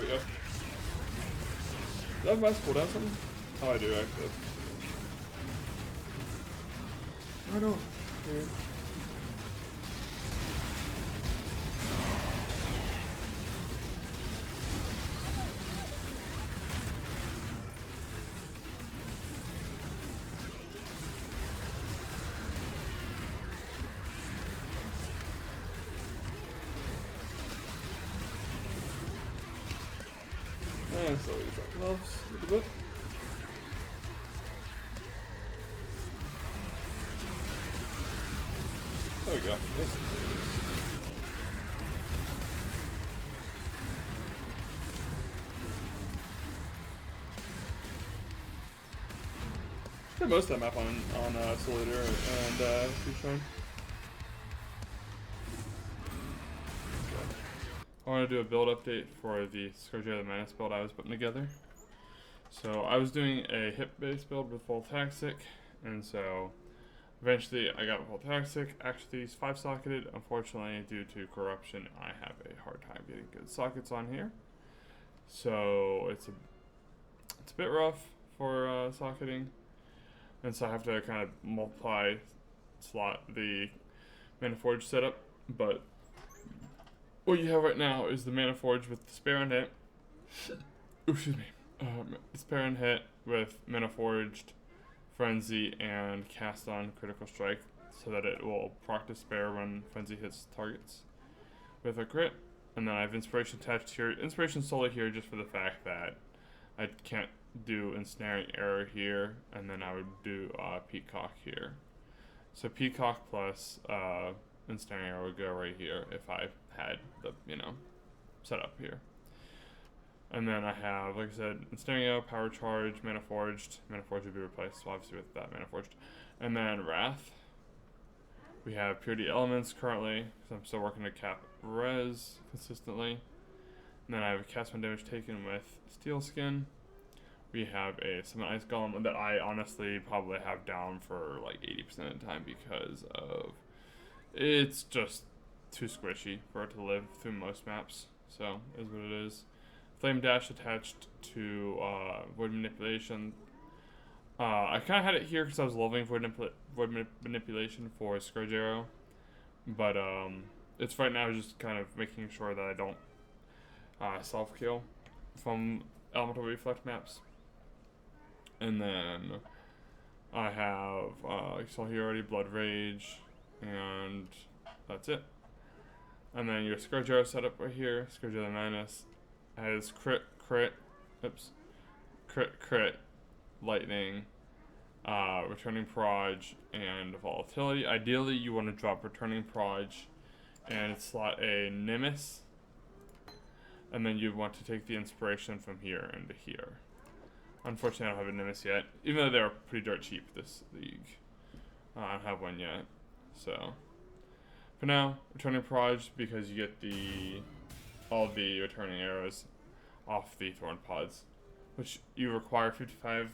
go. Do I have my cooldown something? Oh, I do actually. I don't. Okay. And so we drop gloves with the book. There we go. Yes. Did most of that map on Solitaire and Shrine. I want to do a build update for the Scourge of the Menace build I was putting together. So I was doing a hip-based build with full Taxic, and so eventually I got full Taxic. Actually, it's 5-socketed. Unfortunately, due to corruption, I have a hard time getting good sockets on here. So it's a bit rough for socketing, and so I have to kind of multiply slot the Mana Forge setup, but what you have right now is the Mana Forge with the spare and hit. Excuse me. Spare and hit with Mana Forged, Frenzy, and Cast on Critical Strike, so that it will proc to spare when Frenzy hits targets with a crit. And then I have Inspiration attached here. Inspiration solely here just for the fact that I can't do Ensnaring Arrow here, and then I would do Peacock here. So Peacock plus Ensnaring Arrow would go right here if I had the, set up here. And then I have, like I said, Ensnaring Arrow, Power Charge, Mana Forged. Mana Forged would be replaced, obviously, with that Mana Forged. And then Wrath. We have Purity Elements currently, because I'm still working to cap res consistently. And then I have a cast 1 damage taken with Steel Skin. We have a Summon Ice Golem that I honestly probably have down for like 80% of the time because of it's just too squishy for it to live through most maps. So, is what it is. Flame Dash attached to Void Manipulation. I kind of had it here because I was leveling Void Manipulation for Scourge Arrow. But it's right now just kind of making sure that I don't self-kill from Elemental Reflect maps. And then I have, you saw here already, Blood Rage, and that's it. And then your Scourge Arrow setup right here, Scourge of the Menace, has crit, lightning, returning proj, and volatility. Ideally, you want to drop returning proj and slot a Menace, and then you want to take the inspiration from here into here. Unfortunately, I don't have a Menace yet, even though they're pretty dirt cheap this league. I don't have one yet, so for now, returning proj because you get all the returning arrows off the Thorn Pods, which you require 55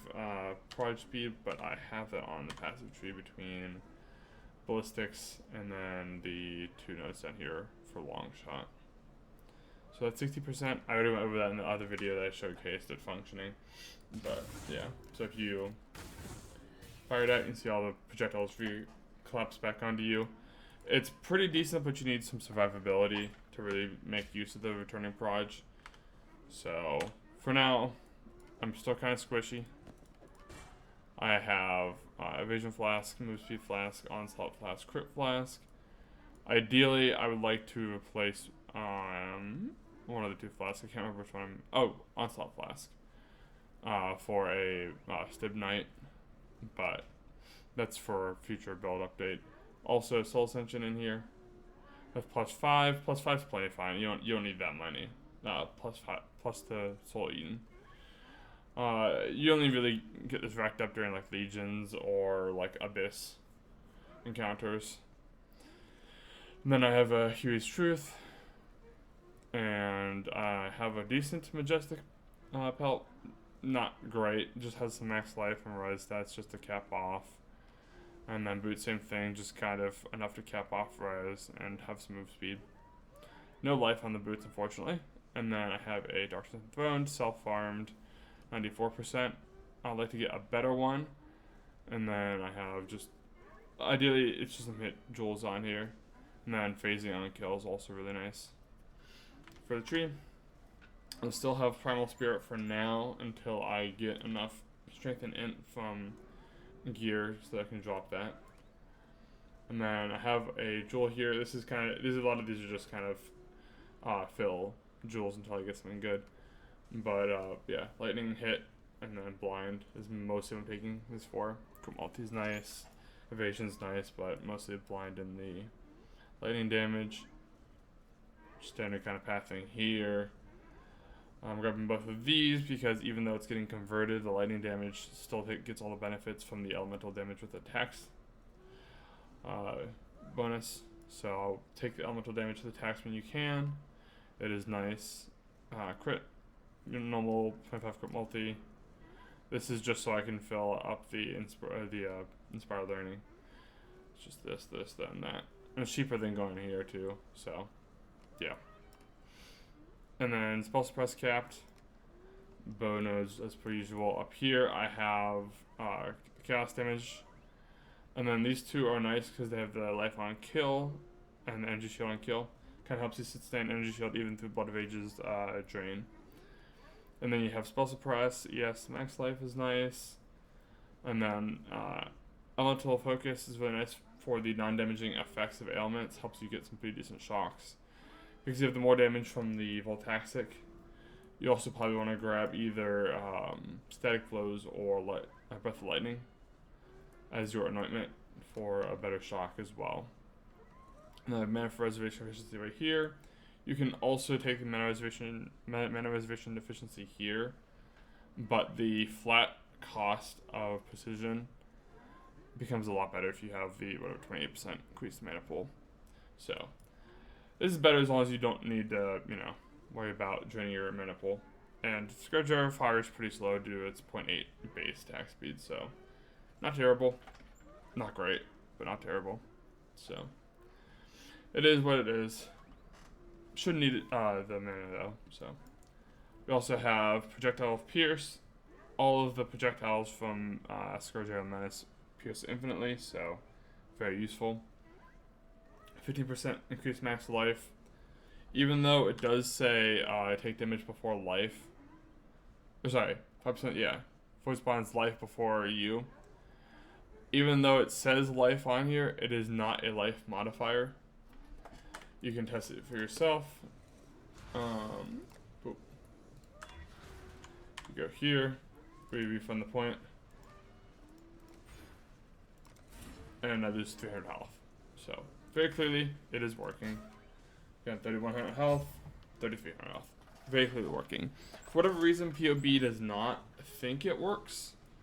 proj speed, but I have that on the passive tree between ballistics and then the 2 nodes down here for long shot. So that's 60%. I already went over that in the other video that I showcased it functioning. But yeah, so if you fire it out, you can see all the projectiles collapse back onto you. It's pretty decent, but you need some survivability to really make use of the returning proj. So for now, I'm still kind of squishy. I have Evasion Flask, Move Speed Flask, Onslaught Flask, Crit Flask. Ideally, I would like to replace one of the 2 flasks. I can't remember which one. Onslaught Flask for a Stib Knight, but that's for future build update. Also, Soul Ascension in here with +5. +5 is plenty fine. You don't need that many. +5 plus the Soul Eaten. You only really get this racked up during like Legions or like Abyss encounters. And then I have a Huey's Truth, and I have a decent Majestic pelt. Not great, just has some max life and res stats just to cap off. And then Boot, same thing, just kind of enough to cap off res and have some move speed. No life on the boots, unfortunately. And then I have a Dark Throne, self-farmed, 94%. I'd like to get a better one. And then I have just, ideally, it's just some hit jewels on here. And then phasing on kill is also really nice. For the tree, I'll still have Primal Spirit for now until I get enough strength and int from gear so that I can drop that. And then I have a jewel here. This is kind of, a lot of these are just kind of fill jewels until I get something good. But yeah, lightning hit and then blind is mostly what I'm taking this for. Multi's nice, evasion's nice, but mostly blind and the lightning damage. Standard kind of pathing here. I'm grabbing both of these because even though it's getting converted, the lightning damage still gets all the benefits from the elemental damage with attacks bonus. So I'll take the elemental damage with attacks when you can. It is nice. Crit, normal 25 crit multi. This is just so I can fill up the inspired learning. It's just this, then that. And it's cheaper than going here too. So yeah. And then spell suppress capped. Bow nodes as per usual. Up here I have chaos damage. And then these two are nice because they have the life on kill and the energy shield on kill. Kind of helps you sustain energy shield even through Blood of Ages drain. And then you have spell suppress. Yes, max life is nice. And then elemental focus is really nice for the non-damaging effects of ailments. Helps you get some pretty decent shocks. Because you have the more damage from the Voltaxic, you also probably want to grab either Static Blows or Breath of Lightning as your anointment for a better shock as well. And then Mana for Reservation Efficiency right here. You can also take the Mana Reservation Deficiency here, but the flat cost of Precision becomes a lot better if you have the 28% increased mana pool. So this is better as long as you don't need to, worry about draining your mana pool. And Scourge fires pretty slow due to its 0.8 base attack speed, so not terrible. Not great, but not terrible. So it is what it is. Shouldn't need the mana though, so. We also have Projectile of Pierce. All of the projectiles from Scourge and Menace pierce infinitely, so very useful. 15% increased max life. Even though it does say take damage before life. Or sorry, 5%, yeah. Voice bonds life before you. Even though it says life on here, it is not a life modifier. You can test it for yourself. You go here, refund the point. And I lose 300 health. So very clearly, it is working. Got 3,100 health, 3,300 health. Very clearly working. For whatever reason, POB does not think it works.